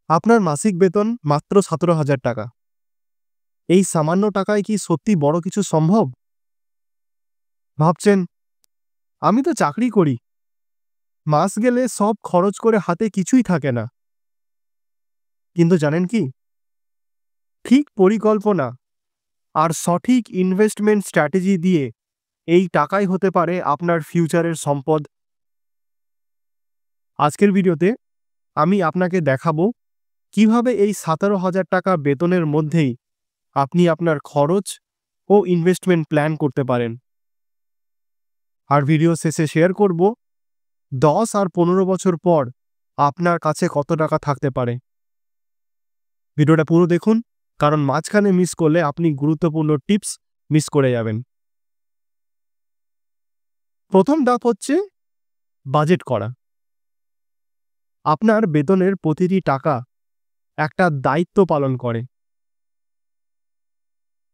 আপনার মাসিক বেতন মাত্র ১৭,০০০ টাকা। এই সামান্য টাকায় কি সত্যি বড় কিছু সম্ভব? ভাবছেন, আমি তো চাকরি করি, মাস গেলে সব খরচ করে হাতে কিছুই থাকে না। কিন্তু জানেন কি? ঠিক পরিকল্পনা আর সঠিক ইনভেস্টমেন্ট স্ট্র্যাটেজি দিয়ে এই টাকাই হতে পারে আপনার ফিউচারের সম্পদ। আজকের ভিডিওতে আমি আপনাকে দেখাবো কিভাবে এই ১৭,০০০ টাকা বেতনের মধ্যেই আপনি আপনার খরচ ও ইনভেস্টমেন্ট প্ল্যান করতে পারেন। আর ভিডিও শেষে শেয়ার করব ১০ আর ১৫ বছর পর আপনার কাছে কত টাকা থাকতে পারে। ভিডিওটা পুরো দেখুন, কারণ মাঝখানে মিস করলে আপনি গুরুত্বপূর্ণ টিপস মিস করে যাবেন। প্রথম ধাপ হচ্ছে বাজেট করা। আপনার বেতনের প্রতিটি টাকা একটা দায়িত্ব পালন করে।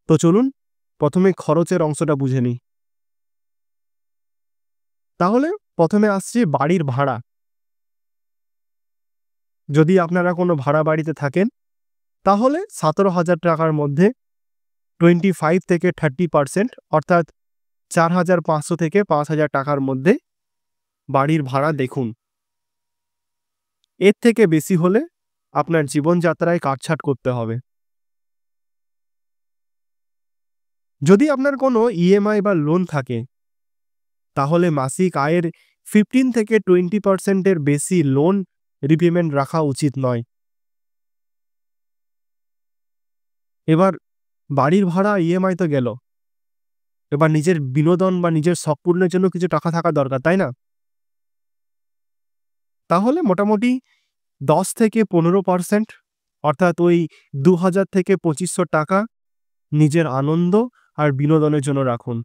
তো চলুন প্রথমে খরচের অংশটা বুঝে নিই। তাহলে প্রথমে আসছে বাড়ির ভাড়া। যদি আপনারা কোনো ভাড়া বাড়িতে থাকেন, তাহলে ১৭,০০০ টাকার মধ্যে 25 থেকে 30% অর্থাৎ ৪,৫০০ থেকে ৫,০০০ টাকার মধ্যে বাড়ির ভাড়া দেখুন। এর থেকে বেশি হলে আপনার জীবনযাত্রায় কাটছাঁট করতে হবে। যদি আপনার কোনো ইএমআই বা লোন থাকে, তাহলে মাসিক আয়ের 15 থেকে 20% এর বেশি লোন রিপেমেন্ট রাখা উচিত নয়। এবার বাড়ির ভাড়া, ইএমআই তো গেল। এবার নিজের বিনোদন বা নিজের শখ পূরণের জন্য কিছু টাকা থাকা দরকার, তাই না? তাহলে মোটামুটি ১০ থেকে ১৫% অর্থাৎ ওই ২,০০০ থেকে ২৫০০ টাকা নিজের আনন্দ আর বিনোদনের জন্য রাখুন।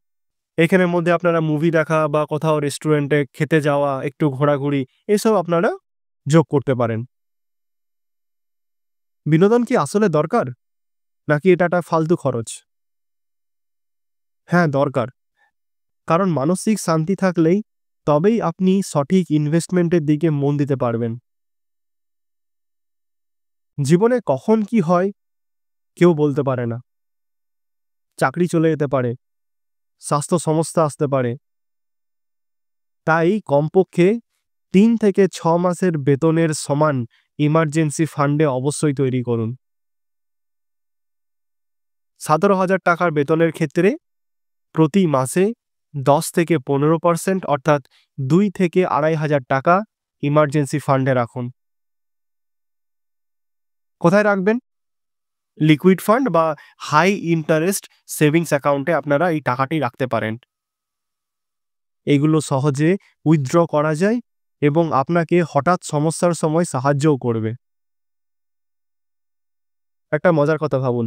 এখানের মধ্যে আপনারা মুভি দেখা বা কোথাও রেস্টুরেন্টে খেতে যাওয়া, একটু ঘোরাঘুরি এসব আপনারা যোগ করতে পারেন। বিনোদন কি আসলে দরকার? নাকি এটা একটা ফালতু খরচ? হ্যাঁ, দরকার। কারণ মানসিক শান্তি থাকলেই তবেই আপনি সঠিক ইনভেস্টমেন্টের দিকে মন দিতে পারবেন। জীবনে কখন কি হয় কেউ বলতে পারে না। চাকরি চলে যেতে পারে, স্বাস্থ্য সমস্যা আসতে পারে। তাই কমপক্ষে ৩ থেকে ৬ মাসের বেতনের সমান ইমার্জেন্সি ফান্ডে অবশ্যই তৈরি করুন। ১৭,০০০ টাকার বেতনের ক্ষেত্রে প্রতি মাসে ১০ থেকে ১৫% অর্থাৎ ২ থেকে ২,৫০০ টাকা ইমার্জেন্সি ফান্ডে রাখুন। কোথায় রাখবেন? লিকুইড ফান্ড বা হাই ইন্টারেস্ট সেভিংস অ্যাকাউন্টে আপনারা এই টাকাটি রাখতে পারেন। এগুলো সহজে উইথড্র করা যায় এবং আপনাকে হঠাৎ সমস্যার সময় সাহায্যও করবে। একটা মজার কথা ভাবুন,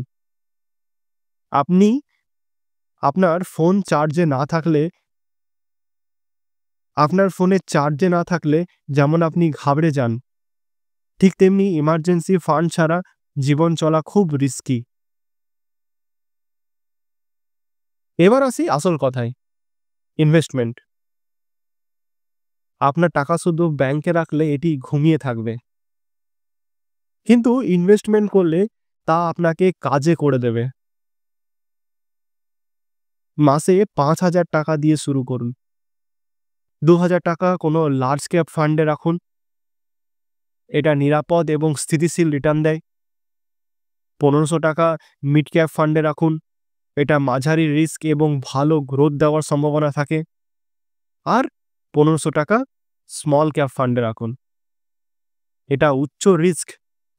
আপনি আপনার ফোন চার্জে না থাকলে আপনার ফোনে চার্জে না থাকলে যেমন আপনি ঘাবড়ে যান, ঠিক তেমনি ইমার্জেন্সি ফান্ড ছাড়া জীবন চলা খুব রিস্কি। এবার আসি আসল কথায়, ইনভেস্টমেন্ট। আপনার টাকা শুধু ব্যাংকে রাখলে এটি ঘুমিয়ে থাকবে, কিন্তু ইনভেস্টমেন্ট করলে তা আপনাকে কাজে করে দেবে। মাসে ৫,০০০ টাকা দিয়ে শুরু করুন। ২,০০০ টাকা কোনো লার্জ ক্যাপ ফান্ডে রাখুন। এটা নিরাপদ এবং স্থিতিশীল রিটার্ন দেয়। ১৫০০ টাকা মিড ক্যাপ ফান্ডে রাখুন। এটা মাঝারি রিস্ক এবং ভালো গ্রোথ দেওয়ার সম্ভাবনা থাকে। আর ১৫০০ টাকা স্মল ক্যাপ ফান্ডে রাখুন। এটা উচ্চ রিস্ক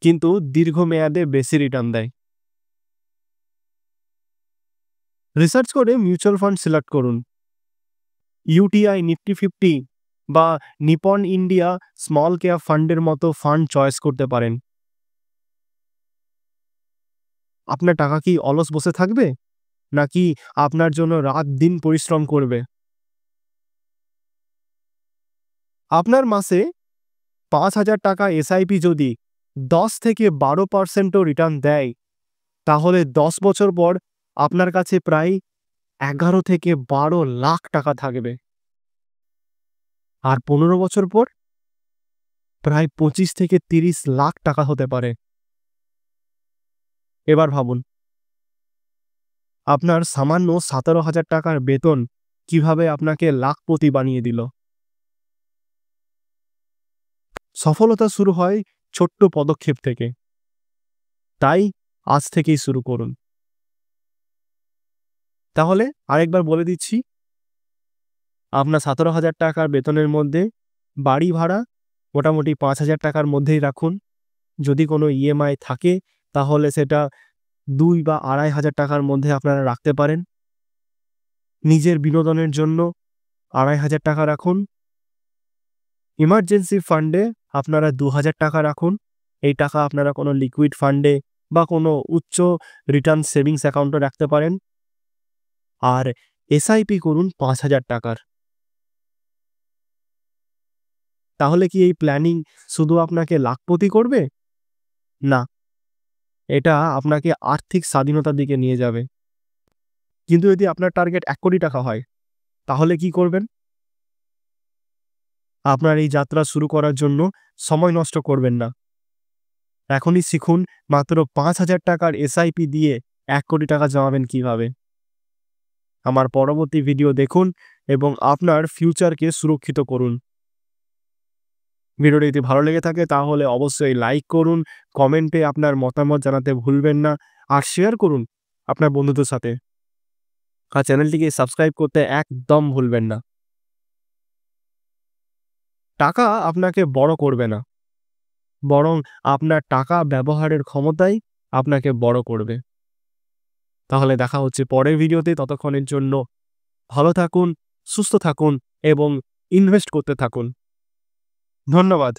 কিন্তু দীর্ঘমেয়াদে বেশি রিটার্ন দেয়। রিসার্চ করে মিউচুয়াল ফান্ড সিলেক্ট করুন। ইউটিআই, নিফটি 50 বা নিপন ইন্ডিয়া স্মল ক্যাপ ফান্ডের মতো ফান্ড চয়েস করতে পারেন। আপনার টাকা কি অলস বসে থাকবে, নাকি আপনার জন্য রাত দিন পরিশ্রম করবে? আপনার মাসে ৫,০০০ টাকা এসআইপি যদি ১০ থেকে ১২%ও রিটার্ন দেয়, তাহলে ১০ বছর পর আপনার কাছে প্রায় ১১ থেকে ১২ লাখ টাকা থাকবে। আর ১৫ বছর পর প্রায় 25 থেকে 30 লাখ টাকা হতে পারে। এবার ভাবুন, আপনার সামান্য 17,000 টাকার বেতন কিভাবে আপনাকে লাখপতি বানিয়ে দিল। সফলতা শুরু হয় ছোট্ট পদক্ষেপ থেকে। তাই আজ থেকেই শুরু করুন। তাহলে আরেকবার বলে দিচ্ছি, আপনার 17,000 টাকার বেতনের মধ্যে বাড়ি ভাড়া মোটামুটি 5,000 টাকার মধ্যেই রাখুন। যদি কোনো ইএমআই থাকে তাহলে সেটা 2 বা 2,500 টাকার মধ্যে আপনারা রাখতে পারেন। নিজের বিনোদনের জন্য 2,500 টাকা রাখুন। ইমার্জেন্সি ফান্ডে আপনারা 2,000 টাকা রাখুন। এই টাকা আপনারা কোনো লিকুইড ফান্ডে বা কোনো উচ্চ রিটার্ন সেভিংস অ্যাকাউন্টে রাখতে পারেন। আর এসআইপি করুন 5,000 টাকার। তাহলে কি এই প্ল্যানিং শুধু আপনাকে লাখপতি করবে? না, এটা আপনাকে আর্থিক স্বাধীনতার দিকে নিয়ে যাবে। কিন্তু যদি আপনার টার্গেট 1 কোটি টাকা হয়, তাহলে কি করবেন? আপনার এই যাত্রা শুরু করার জন্য সময় নষ্ট করবেন না। এখনই শিখুন মাত্র 5,000 টাকার এসআইপি দিয়ে 1 কোটি টাকা জমাবেন কিভাবে। আমার পরবর্তী ভিডিও দেখুন এবং আপনার ফিউচারকে সুরক্ষিত করুন। ভিডিওটি যদি ভালো লেগে থাকে তাহলে অবশ্যই লাইক করুন, কমেন্টে আপনার মতামত জানাতে ভুলবেন না, আর শেয়ার করুন আপনার বন্ধুদের সাথে। আর চ্যানেলটিকে সাবস্ক্রাইব করতে একদম ভুলবেন না। টাকা আপনাকে বড় করবে না, বরং আপনার টাকা ব্যবহারের ক্ষমতাই আপনাকে বড় করবে। তাহলে দেখা হচ্ছে পরের ভিডিওতে। ততক্ষণের জন্য ভালো থাকুন, সুস্থ থাকুন এবং ইনভেস্ট করতে থাকুন। ধন্যবাদ।